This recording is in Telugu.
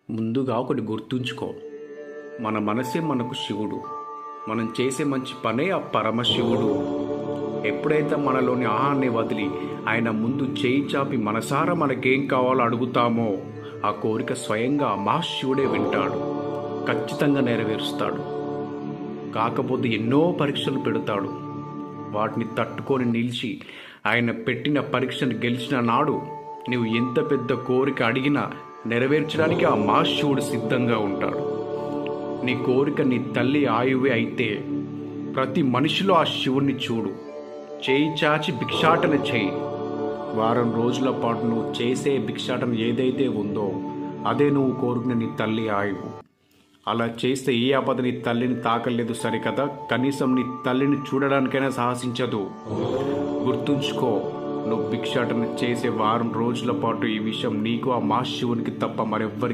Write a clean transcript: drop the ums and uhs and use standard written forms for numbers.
ముందుగా ఒకటి గుర్తుంచుకో. మన మనసే మనకు శివుడు. మనం చేసే మంచి పనే ఆ పరమశివుడు. ఎప్పుడైతే మనలోని ఆహాన్ని వదిలి ఆయన ముందు చేయి చాపి మనసారా మనకేం కావాలో అడుగుతామో ఆ కోరిక స్వయంగా మా శివుడే వింటాడు, ఖచ్చితంగా నెరవేరుస్తాడు. కాకపోతే ఎన్నో పరీక్షలు పెడతాడు. వాటిని తట్టుకొని నిలిచి ఆయన పెట్టిన పరీక్షను గెలిచిన నాడు నువ్వు ఎంత పెద్ద కోరిక అడిగినా నెరవేర్చడానికి ఆ మహాశివుడు సిద్ధంగా ఉంటాడు. నీ కోరిక నీ తల్లి ఆయువే అయితే ప్రతి మనిషిలో ఆ శివుణ్ణి చూడు. చేయి చాచి భిక్షాటన చేయి. వారం రోజుల పాటు నువ్వు చేసే భిక్షాటన ఏదైతే ఉందో అదే నువ్వు కోరుకునే నీ తల్లి ఆయువు. అలా చేస్తే ఏ ఆపద నీ తల్లిని తాకలేదు సరికదా, కనీసం నీ తల్లిని చూడడానికైనా సాహసించదు. గుర్తుంచుకో, నువ్వు భిక్షాటన చేసే వారం రోజుల పాటు ఈ విషయం నీకు ఆ మహాశివునికి తప్ప మరెవ్వరికి